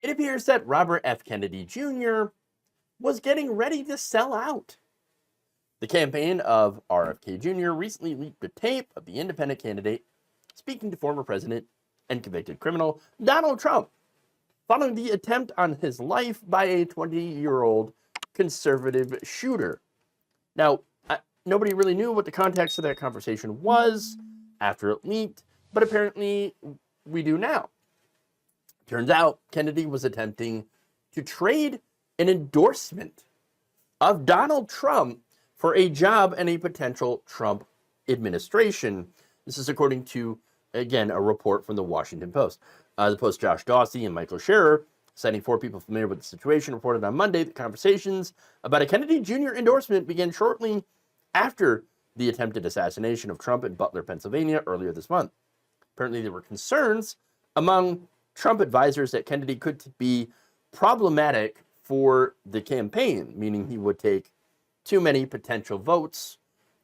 It appears that Robert F. Kennedy Jr. was getting ready to sell out. The campaign of RFK Jr. recently leaked a tape of the independent candidate speaking to former president and convicted criminal Donald Trump following the attempt on his life by a 20-year-old conservative shooter. Now, nobody really knew what the context of that conversation was after it leaked, but apparently we do now. Turns out Kennedy was attempting to trade an endorsement of Donald Trump for a job in a potential Trump administration. This is according to, again, a report from the Washington Post. The Post's Josh Dawsey and Michael Scherer, citing 4 people familiar with the situation, reported on Monday that conversations about a Kennedy Jr. endorsement began shortly after the attempted assassination of Trump in Butler, Pennsylvania earlier this month. Apparently, there were concerns among Trump advisors that Kennedy could be problematic for the campaign, meaning he would take too many potential votes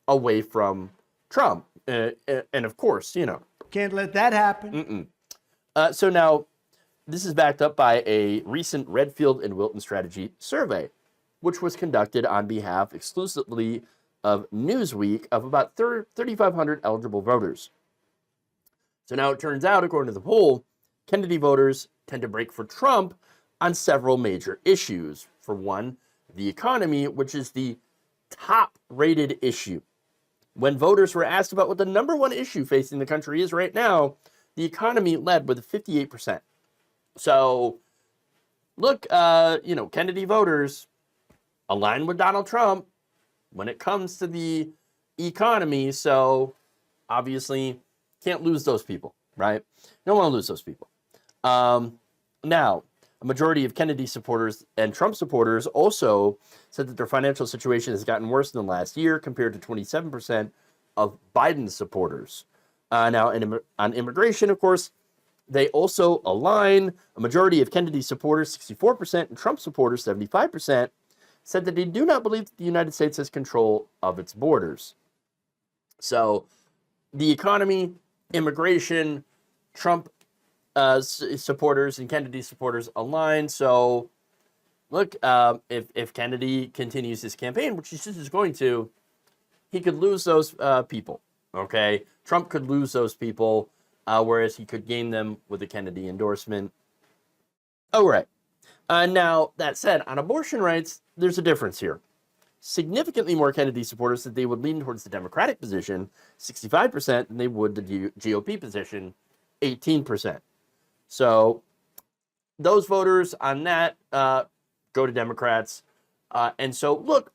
away from Trump. And of course, can't let that happen. So now, this is backed up by a recent Redfield and Wilton strategy survey, which was conducted on behalf exclusively of Newsweek of about 3,500 eligible voters. So now it turns out, according to the poll, Kennedy voters tend to break for Trump on several major issues. For one, the economy, which is the top-rated issue. When voters were asked about what the #1 issue facing the country is right now, the economy led with 58%. So, look, Kennedy voters align with Donald Trump when it comes to the economy. So, obviously, can't lose those people, right? Don't want to lose those people. Now, a majority of Kennedy supporters and Trump supporters also said that their financial situation has gotten worse in the last year compared to 27% of Biden supporters. Now, on immigration, of course, they also align. A majority of Kennedy supporters, 64%, and Trump supporters, 75%, said that they do not believe that the United States has control of its borders. So, the economy, immigration, Trump supporters and Kennedy supporters align. So, look, if Kennedy continues his campaign, which he is going to, he could lose those people, okay? Trump could lose those people, whereas he could gain them with a Kennedy endorsement. All right. Now, that said, on abortion rights, there's a difference here. Significantly more Kennedy supporters said they would lean towards the Democratic position, 65%, than they would the GOP position, 18%. So those voters on that go to Democrats. And so, look,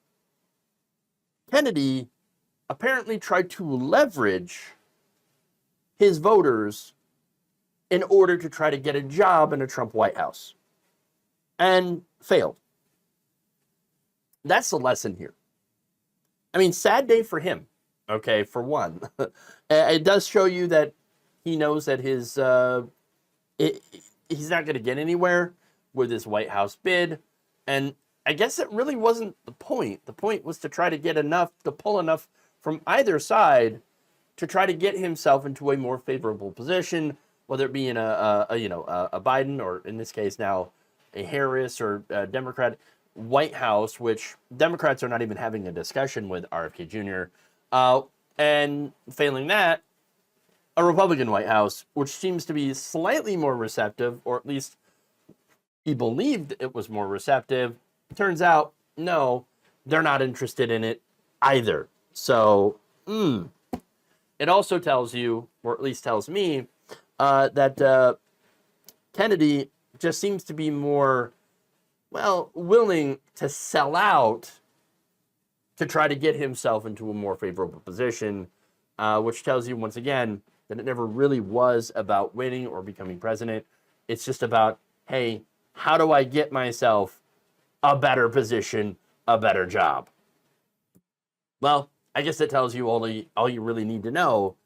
Kennedy apparently tried to leverage his voters in order to try to get a job in a Trump White House and failed. That's the lesson here. I mean, sad day for him, okay, for one. It does show you that he knows that he's not going to get anywhere with his White House bid. And I guess it really wasn't the point. The point was to try to get enough, to pull enough from either side to try to get himself into a more favorable position, whether it be in a Biden, or in this case now a Harris or a Democrat White House, which Democrats are not even having a discussion with RFK Jr. And failing that, a Republican White House, which seems to be slightly more receptive, or at least he believed it was more receptive. Turns out, no, they're not interested in it either. So, it also tells you, or at least tells me, that Kennedy just seems to be more, willing to sell out to try to get himself into a more favorable position, which tells you, once again, that it never really was about winning or becoming president. It's just about, hey, how do I get myself a better position, a better job? Well, I guess that tells you all you really need to know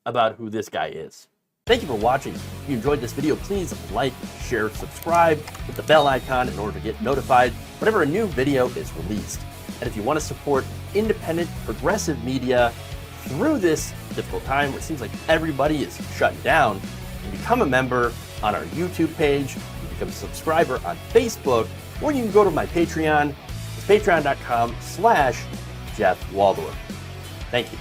about who this guy is. Thank you for watching. If you enjoyed this video, please like, share, subscribe, hit the bell icon in order to get notified whenever a new video is released. And if you want to support independent, progressive media through this difficult time where it seems like everybody is shutting down, and become a member on our YouTube page, you can become a subscriber on Facebook, or you can go to my Patreon. It's patreon.com/Jeff Waldorf. Thank you.